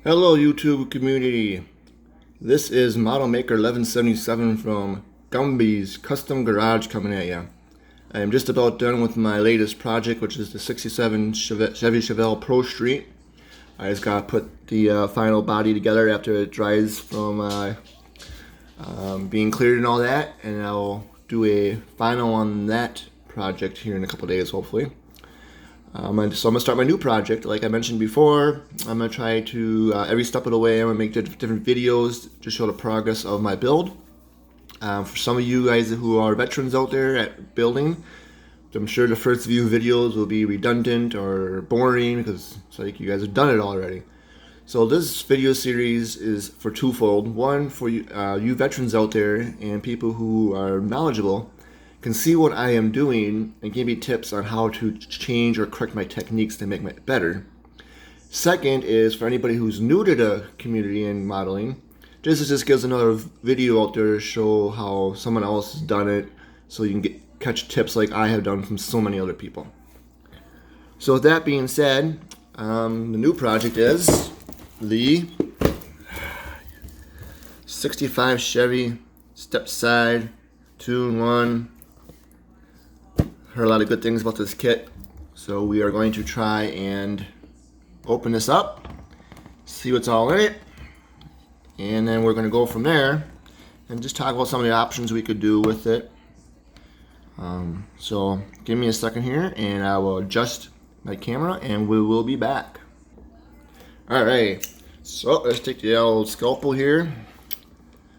Hello YouTube community. This is Model Maker 1177 from Gumby's Custom Garage coming at you. I am just about done with my latest project, which is the 67 Chevy Revell Pro Street. I just got to put the final body together after it dries from being cleared and all that, and I'll do a final on that project here in a couple days hopefully. So I'm going to start my new project. Like I mentioned before, I'm going to try to, every step of the way, I'm going to make different videos to show the progress of my build. For some of you guys who are veterans out there at building, I'm sure the first few videos will be redundant or boring because it's like you guys have done it already. So this video series is for twofold. One, for you, you veterans out there and people who are knowledgeable can see what I am doing and give me tips on how to change or correct my techniques to make it better. Second is for anybody who's new to the community in modeling, this just gives another video out there to show how someone else has done it, so you can catch tips like I have done from so many other people. So with that being said, the new project is the 65 Chevy Stepside 2-in-1. Heard a lot of good things about this kit, so we are going to try and open this up, see what's all in it, and then we're going to go from there and just talk about some of the options we could do with it. So give me a second here and I will adjust my camera and we will be back. Alright, so let's take the old scalpel here.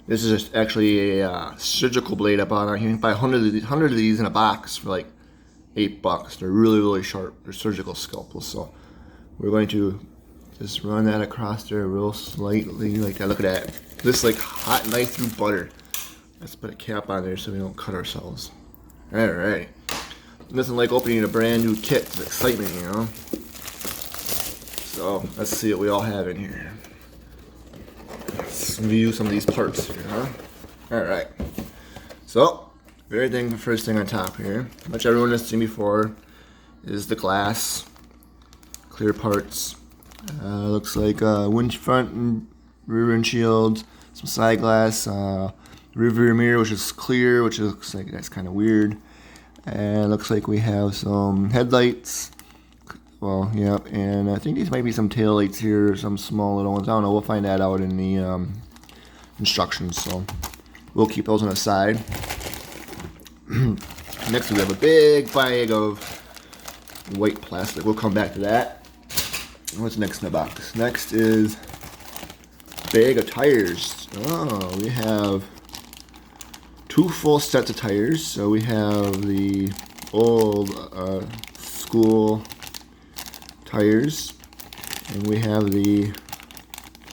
This is just actually a surgical blade I bought on here. You can buy 100 of these in a box for like $8. They're really sharp. They're surgical scalpels. So we're going to just run that across there real slightly like that. Look at that. This like hot knife through butter. Let's put a cap on there so we don't cut ourselves. Alright. Nothing like opening a brand new kit. It's excitement, you know. So let's see what we all have in here. Let's view some of these parts here, huh? Alright. So first thing on top here, which everyone has seen before, is the glass, clear parts. Looks like front and rear windshield, some side glass, rear mirror, which is clear, which looks like that's kind of weird. And looks like we have some headlights. Well, yeah, and I think these might be some tail lights here, some small little ones. I don't know. We'll find that out in the instructions. So we'll keep those on the side. Next we have a big bag of white plastic. We'll come back to that. What's next in the box? Next is a bag of tires. Oh, we have 2 full sets of tires. So we have the old school tires, and we have the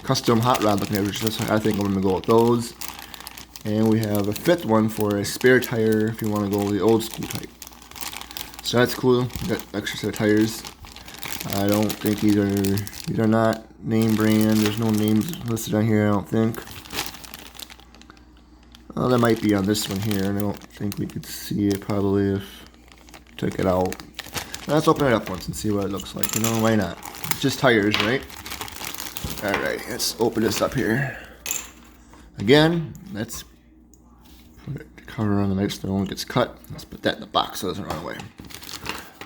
custom hot rod looking at, which I think I'm going to go with those. And we have a 5th one for a spare tire if you want to go with the old school type. So that's cool. We got extra set of tires. I don't think these are not name brand. There's no names listed on here, I don't think. Well, that might be on this one here, and I don't think we could see it probably if I took it out. Let's open it up once and see what it looks like. You know, why not? It's just tires, right? Alright, let's open this up here. Again, let's put the cover on the knife so no one gets cut. Let's put that in the box so it doesn't run away.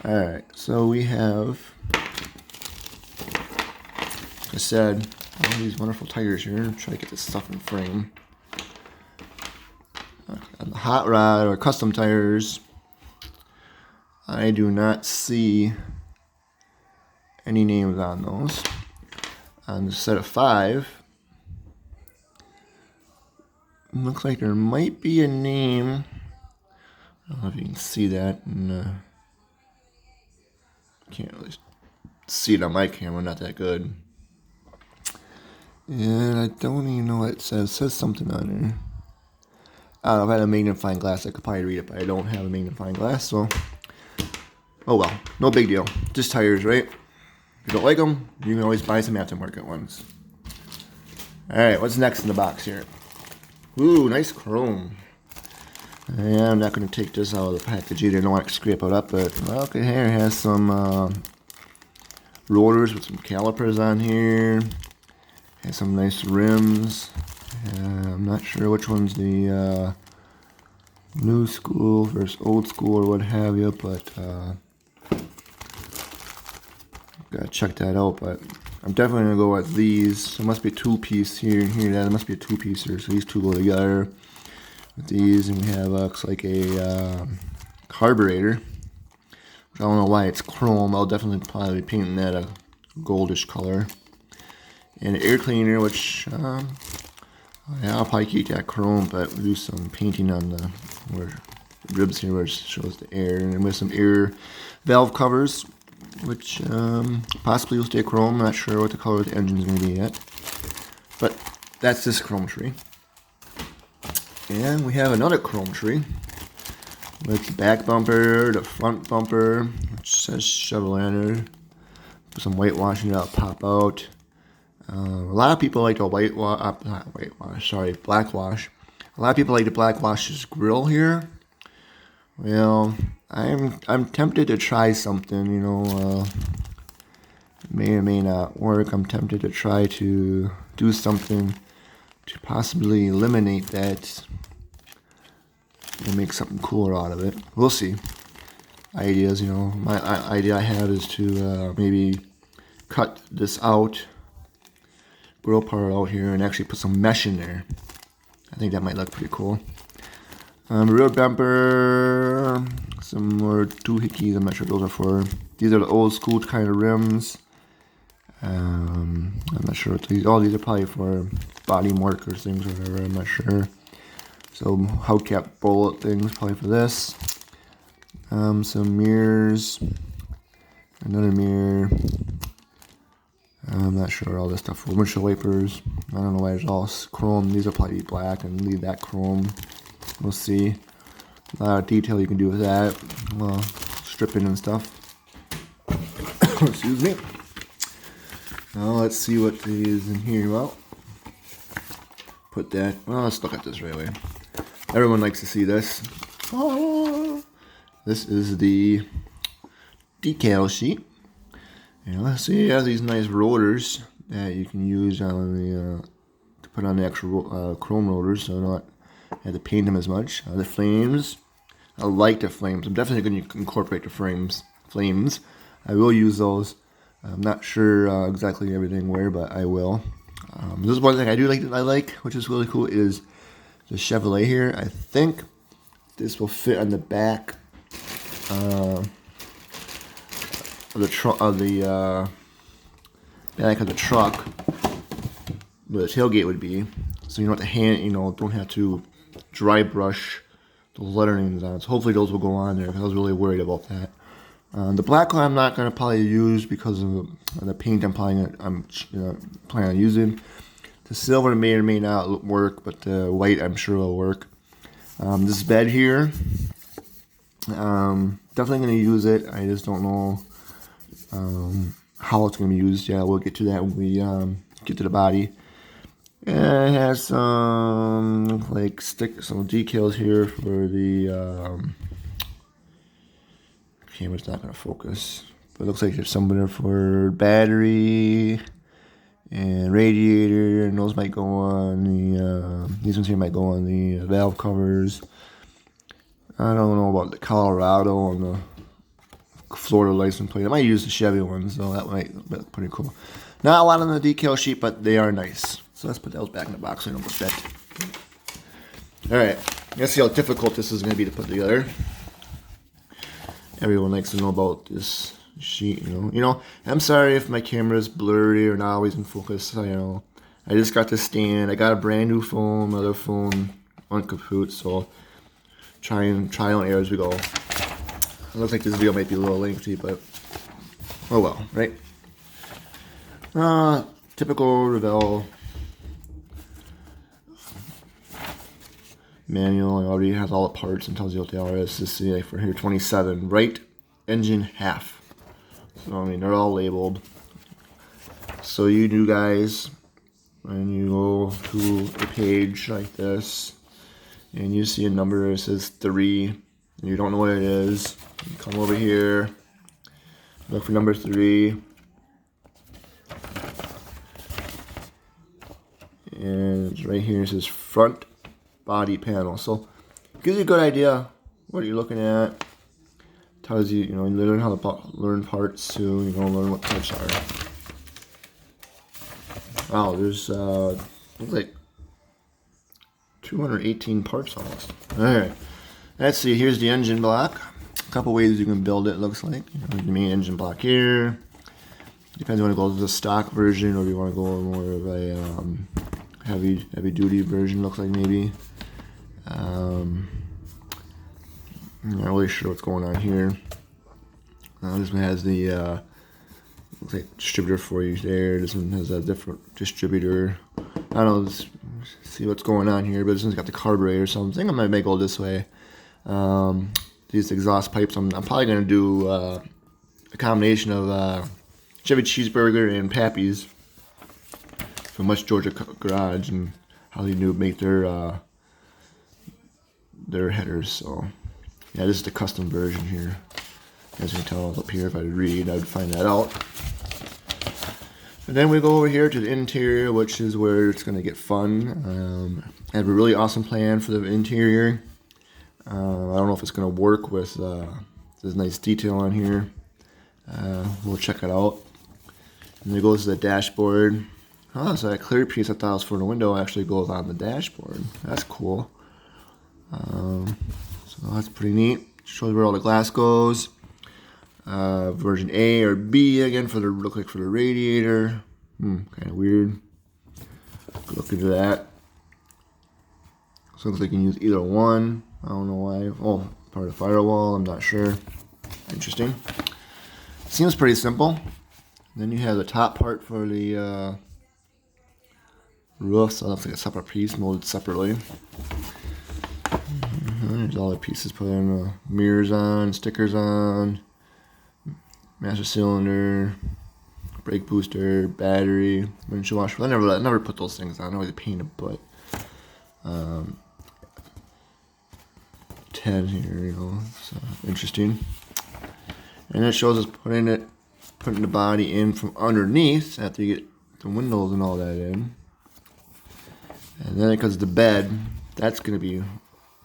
Alright, so we have, like I said, all these wonderful tires here. Try to get this stuff in frame. On the hot rod or custom tires, I do not see any names on those. On the set of 5, looks like there might be a name. I don't know if you can see that. And, can't really see it on my camera, not that good. And I don't even know what it says. It says something on there. I don't know, if I had a magnifying glass I could probably read it, but I don't have a magnifying glass, so oh well, no big deal. Just tires, right? If you don't like them, you can always buy some aftermarket ones. Alright, what's next in the box here? Ooh, nice chrome. Yeah, I'm not going to take this out of the package either. I don't want to scrape it up, but okay, here it has some rotors with some calipers on here. Has some nice rims. I'm not sure which one's the new school versus old school or what have you, but gotta check that out. But I'm definitely gonna go with these. So it must be a two-piece here and here. That must be a two-piecer. So these two go together with these, and we have looks like a carburetor. I don't know why it's chrome. I'll definitely probably be painting that a goldish color. And an air cleaner, which yeah, I'll probably keep that chrome, but we'll do some painting on the ribs here where it shows the air, and with some air valve covers, which possibly will stay chrome. I'm not sure what the color of the engine's going to be yet, but that's this chrome tree. And we have another chrome tree with the back bumper, the front bumper, which says Chevy. Some whitewashing that'll pop out. A lot of people like to blackwash. A lot of people like to blackwash this grill here. Well, I'm tempted to try something, you know, may or may not work. I'm tempted to try to do something to possibly eliminate that and make something cooler out of it. We'll see. Ideas, you know, my idea I have is to maybe cut this out, grill part out here, and actually put some mesh in there. I think that might look pretty cool. Rear bumper, some more doohickeys. I'm not sure what those are for. These are the old school kind of rims. I'm not sure what these. All these are probably for body markers, things, or whatever. I'm not sure. So hubcap bullet things probably for this. Some mirrors, another mirror. I'm not sure all this stuff for windshield wipers. I don't know why it's all chrome. These will probably be black and leave that chrome. We'll see. A lot of detail you can do with that. Well, stripping and stuff. Excuse me. Now let's see what is in here. Well, put that. Well, let's look at this right away. Everyone likes to see this. Oh, this is the decal sheet. And let's see, it has these nice rotors that you can use on the to put on the actual chrome rotors, so not have to paint them as much. The flames, I like the flames. I'm definitely going to incorporate the flames. I will use those. I'm not sure exactly everything where, but I will. This is one thing I do like, which is really cool, is the Chevrolet here. I think this will fit on the back of the truck, back of the truck, where the tailgate would be. So you don't have to don't have to dry brush those letterings on. So hopefully those will go on there, because I was really worried about that. The black one I'm not going to probably use because of the paint I'm planning on using. The silver may or may not work, but the white I'm sure will work. This bed here, definitely going to use it. I just don't know how it's going to be used. Yeah, we'll get to that when we get to the body. And it has some some decals here for the camera's not going to focus, but it looks like there's some there for battery and radiator, and those might go on the these ones here might go on the valve covers. I don't know about the Colorado and the Florida license plate. I might use the Chevy ones, so that might be pretty cool. Not a lot on the decal sheet, but they are nice. So let's put those back in the box so I don't get that. Alright, let's see how difficult this is going to be to put together. Everyone likes to know about this sheet, you know. I'm sorry if my camera is blurry or not always in focus. I just got this stand. I got a brand new phone, my other phone on kaput, so trial and error as we go. It looks like this video might be a little lengthy, but oh well, right? Typical Revell manual. It already has all the parts and tells you what they are. Let's just see for here, 27, right engine half. So I mean, they're all labeled. So you guys, when you go to a page like this, and you see a number that says 3, and you don't know what it is, you come over here, look for number 3, and right here it says front body panel. So it gives you a good idea what you're looking at. Tells you, you learn how to learn parts too. Learn what parts are. Wow, there's looks like 218 parts almost. All right, let's see. Here's the engine block. A couple ways you can build it. Looks like the main engine block here. Depends if you want to go to the stock version or if you want to go more of a heavy duty version. Looks like maybe. I'm not really sure what's going on here. This one has the looks like distributor for you there. This one has a different distributor. I don't know. Let's see what's going on here, but this one's got the carburetor. So I think I might make go this way. These exhaust pipes. I'm probably gonna do a combination of Chevy cheeseburger and Pappy's from West Georgia Garage, and how they do make their headers. So yeah, this is the custom version here. As you can tell up here, if I read, I'd find that out. And then we go over here to the interior, which is where it's going to get fun. I have a really awesome plan for the interior. I don't know if it's going to work with this nice detail on here. We'll check it out. And then it goes to the dashboard. Oh, so that clear piece I thought was for the window actually goes on the dashboard. That's cool. So that's pretty neat. Shows where all the glass goes. Version A or B again for the look like for the radiator. Kind of weird. Look into that. So it looks like you can use either one. I don't know why. Oh, part of the firewall. I'm not sure. Interesting. Seems pretty simple. Then you have the top part for the roof. So it looks like a separate piece molded separately. There's all the pieces put in. Mirrors on, stickers on. Master cylinder, brake booster, battery, windshield washer. I never put those things on. I always paint a butt. 10 here, so interesting. And it shows us putting the body in from underneath after you get the windows and all that in. And then it comes to the bed. That's gonna be.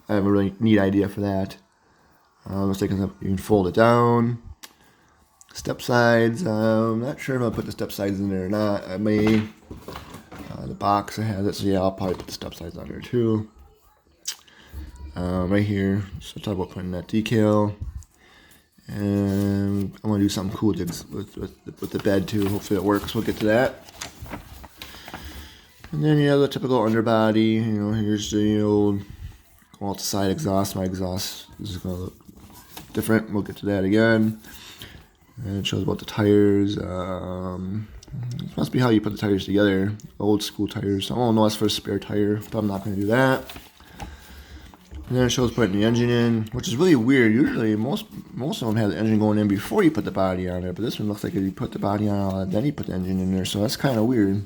I have a really neat idea for that. Looks like you can fold it down. Step sides, I'm not sure if I'll put the step sides in there or not. I may. The box I have it, so yeah, I'll probably put the step sides on there too. Right here, so talk about putting that decal. And I want to do something cool with the bed too. Hopefully it works. We'll get to that. And then you have the typical underbody. Here's the old go out the side exhaust. My exhaust is going to look different. We'll get to that again. And it shows about the tires. It must be how you put the tires together. Old school tires. Oh no, that's for a spare tire, but I'm not going to do that. And then it shows putting the engine in, which is really weird. Usually, most of them have the engine going in before you put the body on it, but this one looks like you put the body on, then you put the engine in there. So that's kind of weird.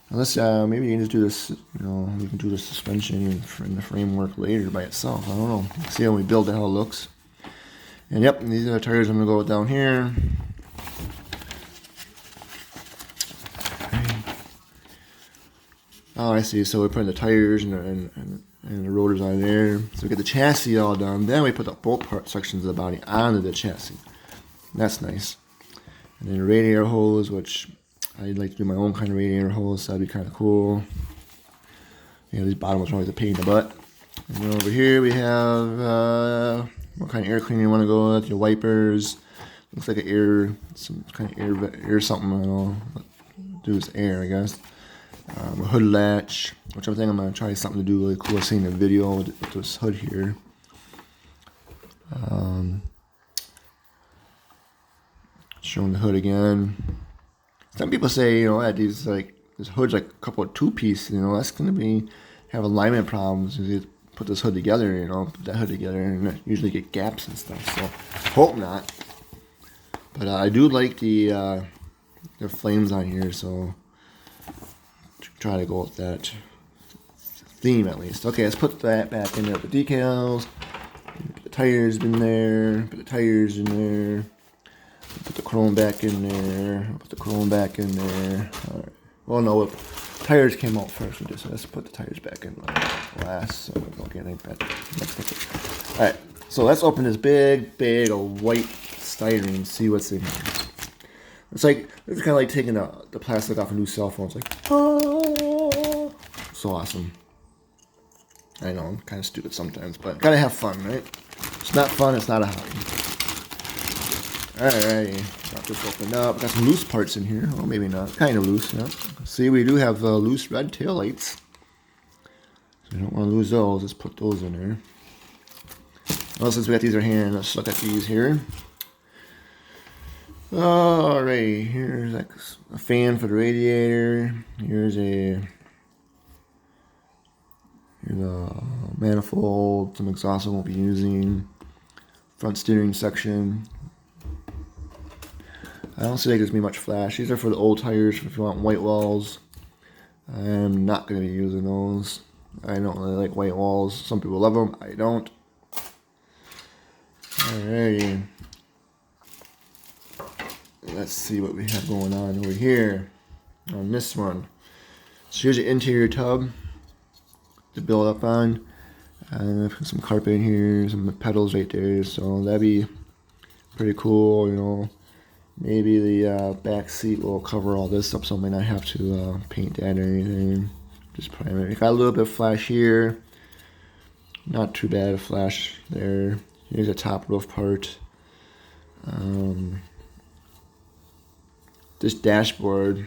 Unless maybe you can just do this. You can do the suspension in the framework later by itself. I don't know. See how we build it, how it looks. And yep, these are the tires I'm going to go down here. Oh, I see. So we're putting the tires and the rotors on there. So we get the chassis all done. Then we put the bolt part sections of the body onto the chassis. That's nice. And then the radiator hose, which I'd like to do my own kind of radiator hose. So that'd be kind of cool. These bottom ones are always a pain in the butt. And then over here we have what kind of air cleaner you want to go with. Your wipers. Looks like some kind of air something. I don't know. Do this air, I guess. A hood latch, which I'm thinking I'm going to try something to do really cool. I've seen a video with this hood here. Showing the hood again. Some people say, that this hood's like a couple of two-piece. That's going to have alignment problems if you put this hood together. Put that hood together, and usually get gaps and stuff. So hope not. But I do like the flames on here, so try to go with that theme at least. Okay, let's put that back in there with the decals. Put the tires in there. Put the tires in there. Put the chrome back in there. Put the chrome back in there. All right. Well, no, we'll tires came out first. Let's put the tires back in last so we don't get any bad. Alright, so let's open this big bag of white styrene and see what's in here. It's kind of like taking the plastic off a new cell phone. It's like, oh, so awesome. I know, I'm kind of stupid sometimes, but gotta have fun, right? It's not fun, it's not a hobby. Alrighty, got this opened up. Got some loose parts in here. Well, maybe not. Kind of loose, yeah. See, we do have loose red tail lights. So you don't want to lose those. Let's put those in there. Well, since we got these right here, let's look at these here. Alright, here's like a fan for the radiator. Here's a manifold, some exhaust I won't be using. Front steering section. I don't see like there's gonna be much flash. These are for the old tires if you want white walls. I'm not gonna be using those. I don't really like white walls. Some people love them. I don't. Alrighty. Let's see what we have going on over here on this one. So here's the interior tub to build up on. And put some carpet in here, some pedals right there. So that'd be pretty cool, you know. Maybe the back seat will cover all this up, so I might not have to paint that or anything. Just primer. Got a little bit of flash here. Not too bad of flash there. Here's a top roof part. This dashboard.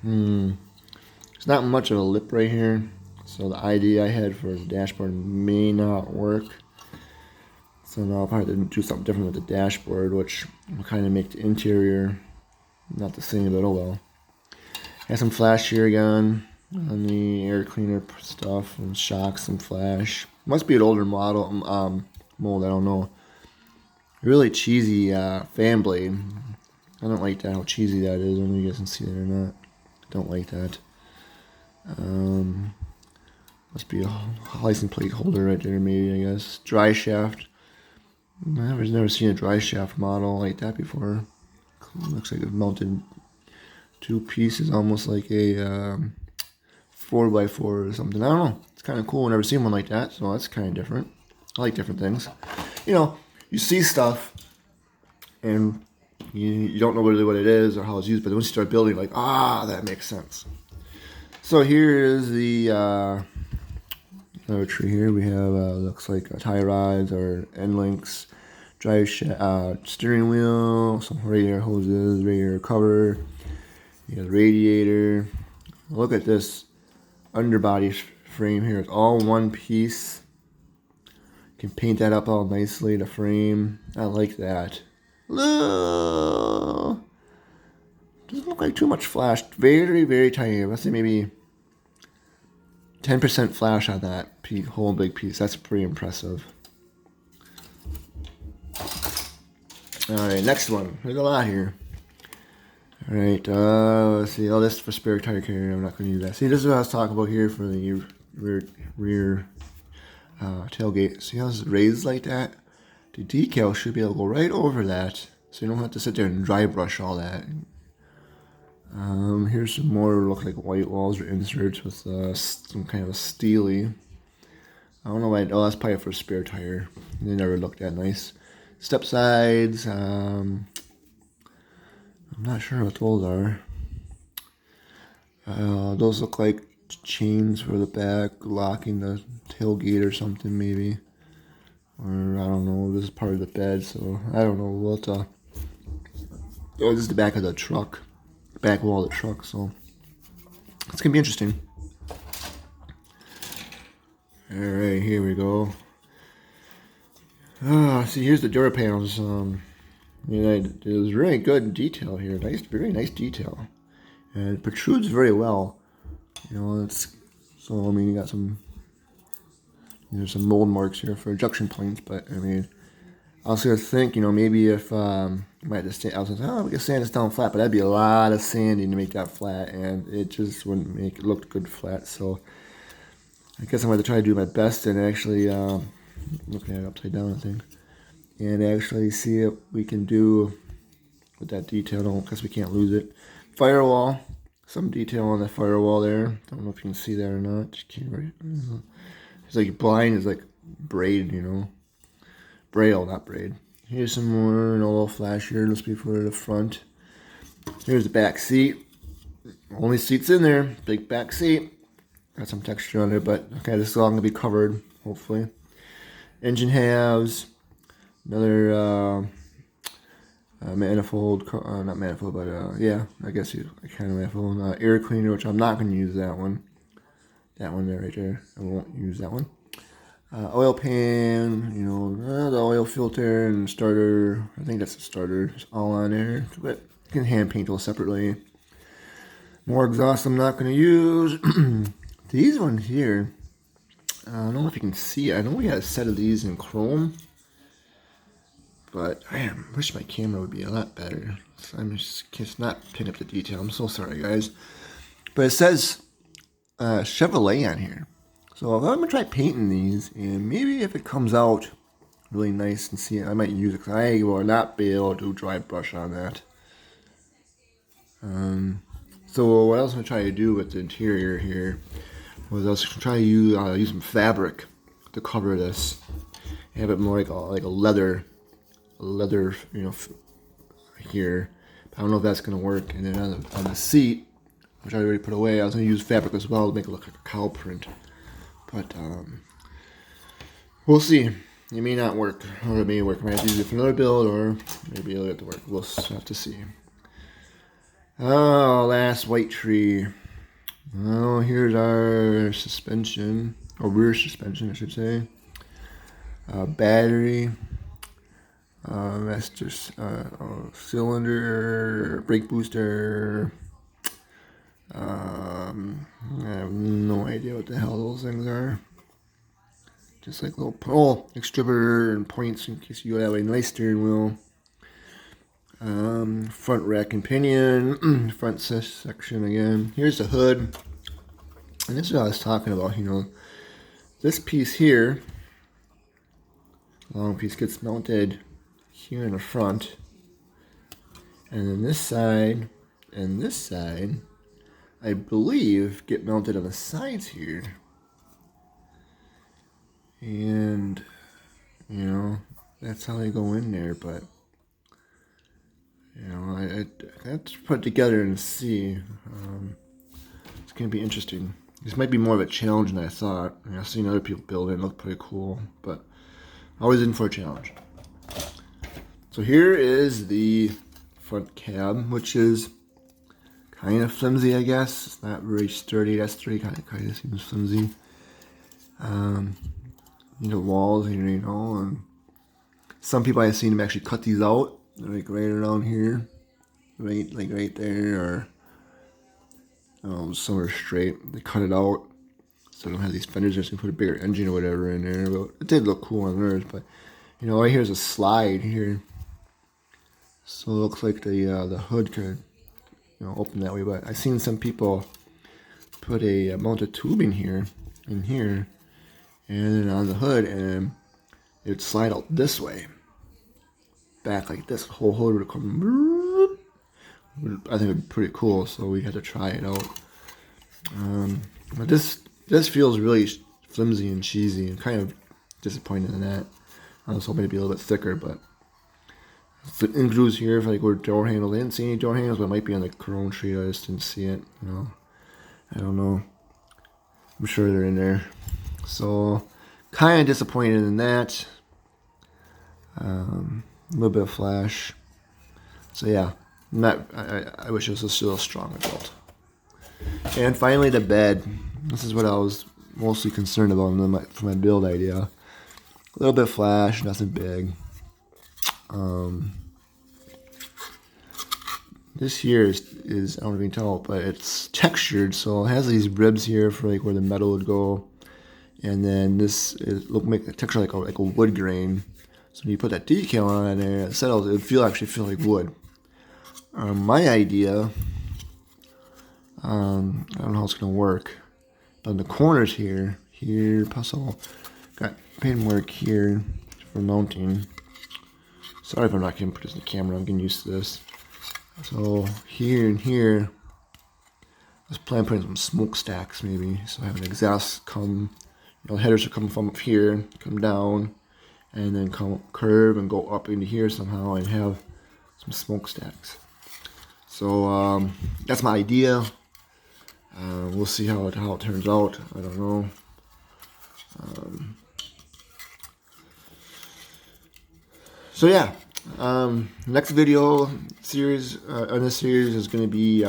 There's not much of a lip right here, so the idea I had for the dashboard may not work. So now I'll probably do something different with the dashboard, which will kind of make the interior not the same, but oh well. Has some flash here again on the air cleaner stuff and shocks and flash. Must be an older model mold, I don't know. Really cheesy fan blade. I don't like that, how cheesy that is. I don't know if you guys can see that or not. Don't like that. Must be a license plate holder right there, maybe, I guess. Dry shaft. I've never seen a dry shaft model like that before. Looks like it's mounted two pieces, almost like a 4x4 or something. I don't know. It's kind of cool. I've never seen one like that, so that's kind of different. I like different things. You know, you see stuff, and you don't know really what it is or how it's used, but once you start building, like, that makes sense. So here is the other tree here. We have looks like tie rods or end links, drive steering wheel, some radiator hoses, radiator cover. You got the radiator. Look at this underbody frame here. It's all one piece. You can paint that up all nicely. The frame, I like that. Doesn't look like too much flash. Very, very tiny. Let's say maybe 10% flash on that whole big piece. That's pretty impressive. Alright, next one. There's a lot here. Alright, let's see. Oh, this is for spare tire carrier. I'm not going to use that. See, this is what I was talking about here for the rear tailgate. See how it's raised like that? The decal should be able to go right over that, so you don't have to sit there and dry brush all that. Here's some more look like white walls or inserts with some kind of a steely. I don't know why. Oh, that's probably for a spare tire. They never looked that nice. Step sides. I'm not sure what those are. Those look like chains for the back, locking the tailgate or something maybe. Or I don't know. This is part of the bed, so I don't know what. Oh, this is the back of the truck. Back wall of the truck, so it's gonna be interesting. Alright, here we go. See, here's the door panels. It was really good detail here. Nice, very nice detail. And it protrudes very well. You know, it's so. I mean, you got some. There's some mold marks here for junction points, but I mean, I was gonna think, you know, maybe if might just I was like, we can sand this down flat, but that'd be a lot of sanding to make that flat, and it just wouldn't make it look good flat. So I guess I'm going to try to do my best and actually looking at it upside down, I think, and actually see what we can do with that detail, because we can't lose it. Firewall, some detail on the firewall there. Don't know if you can see that or not. It's like blind is like braid, you know. Braille, not braid. Here's some more, and a little flash here. Let's be for the front. Here's the back seat. Only seats in there. Big back seat. Got some texture on it, but okay, this is all gonna be covered, hopefully. Engine halves. Another manifold, not manifold, but yeah, I guess kind of manifold. Air cleaner, which I'm not gonna use that one. That one there, right there. I won't use that one. Oil pan, you know, the oil filter and starter. I think that's the starter. It's all on there, but you can hand paint those separately. More exhaust I'm not going to use. These ones here, I don't know if you can see it. I know we had a set of these in chrome, but I wish my camera would be a lot better. So I'm just not picking up the detail. I'm so sorry, guys. But it says Chevrolet on here. So I'm going to try painting these, and maybe if it comes out really nice and see it, I might use it, because I will not be able to dry brush on that. So what I was going to try to do with the interior here was I was going to try to use some fabric to cover this. Have it more like a leather, you know, here. But I don't know if that's going to work. And then on the seat, which I already put away, I was going to use fabric as well to make it look like a cow print. But we'll see. It may not work, or it may work. I might have to use it for another build, or maybe it'll get to work. We'll have to see. Oh, last white tree. Oh, here's our suspension, or rear suspension, I should say. Battery, master cylinder, brake booster. I have no idea what the hell those things are. Just like little extractor and points in case you have a nice steering wheel. Front rack and pinion, front section again. Here's the hood, and this is what I was talking about. You know, this piece here, long piece, gets mounted here in the front, and then this side and this side, I believe, get mounted on the sides here. And you know, that's how they go in there, but you know, I have to put it together and see. It's going to be interesting. This might be more of a challenge than I thought. I mean, I've seen other people build it and look pretty cool, but always in for a challenge. So here is the front cab, which is kind of flimsy, I guess. It's not very sturdy. That's kind of seems flimsy. You know, walls here, you know, and some people I've seen them actually cut these out. Like right around here, right there, or some are straight. They cut it out so they don't have these fenders. Just put a bigger engine or whatever in there. But it did look cool on theirs. But you know, right here's a slide here, so it looks like the hood could, you know, open that way. But I've seen some people put a mounted tubing here, in here, and then on the hood, and it would slide out this way. Back like this, whole hood would come. I think it would be pretty cool, so we had to try it out. But this feels really flimsy and cheesy, and kind of disappointed in that. I was hoping it'd be a little bit thicker, but the in grooves here, if I go door handles, I didn't see any door handles, but it might be on the chrome tree. I just didn't see it. You know, I don't know. I'm sure they're in there. So kind of disappointed in that. A little bit of flash. So yeah, I wish it was still a stronger build. And finally the bed. This is what I was mostly concerned about for my build idea. A little bit of flash, nothing big. This here is I don't even tell, but it's textured, so it has these ribs here for like where the metal would go, and then this make a texture like a wood grain. So when you put that decal on there, it settles. It would actually feel like wood. My idea, I don't know how it's gonna work. But in the corners here, puzzle, got pin work here for mounting. Sorry if I'm not gonna put this in the camera. I'm getting used to this. So here and here, I was planning on putting some smokestacks maybe, so I have an exhaust come, you know, the headers are coming from up here, come down, and then come curve and go up into here somehow and have some smokestacks. So that's my idea. We'll see how it turns out. I don't know. So yeah, next video series on this series is going to be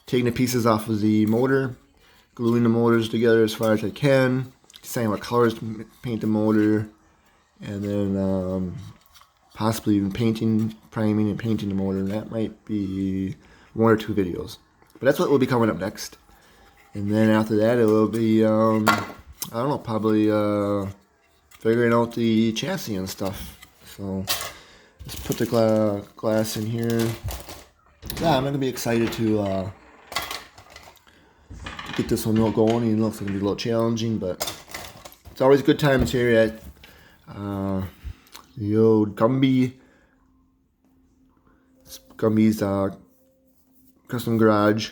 taking the pieces off of the motor, gluing the motors together as far as I can, deciding what colors to paint the motor, and then possibly even priming and painting the motor. That might be 1 or 2 videos. But that's what will be coming up next. And then after that it will be, I don't know, probably figuring out the chassis and stuff. So let's put the glass in here. Yeah, I'm going to be excited to get this one going. You know, it's going to be a little challenging, but it's always good times here at the old Gumby's custom garage.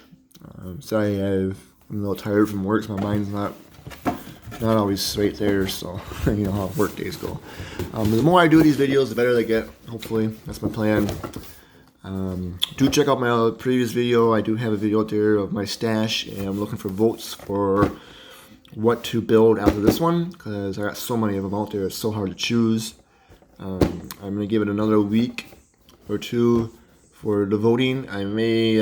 Sorry, I'm a little tired from work, so my mind's not always straight there, so you know how work days go. The more I do these videos, the better they get, hopefully. That's my plan. Do check out my previous video. I do have a video out there of my stash, and I'm looking for votes for what to build after this one, because I got so many of them out there, it's so hard to choose. I'm going to give it another week or 2 for the voting. I may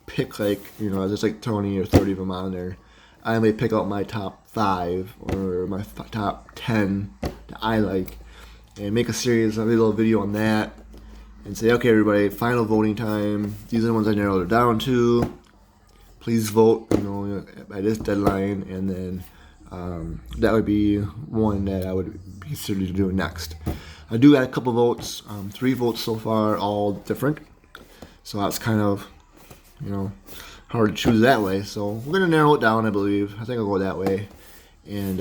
pick, like, you know, there's like 20 or 30 of them on there. I may pick out my top 5 or my top 10 that I like and make a little video on that and say, okay, everybody, final voting time. These are the ones I narrowed it down to. Please vote, you know, by this deadline, and then that would be one that I would consider doing next. I do have a couple votes, 3 votes so far, all different. So that's kind of, you know, hard to choose that way. So we're going to narrow it down, I believe. I think I'll go that way and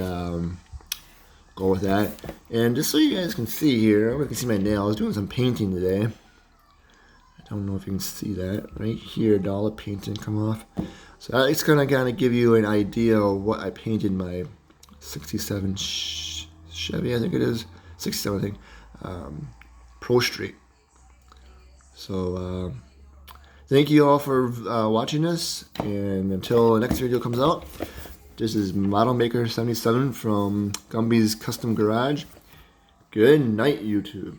go with that. And just so you guys can see here, I can see my nail. I was doing some painting today. I don't know if you can see that. Right here, all the painting come off. So it's going to kind of give you an idea of what I painted my 67 Chevy, I think it is. 67, I think. Pro Street. So thank you all for watching this, and until the next video comes out, this is Model Maker 77 from Gumby's Custom Garage. Good night, YouTube.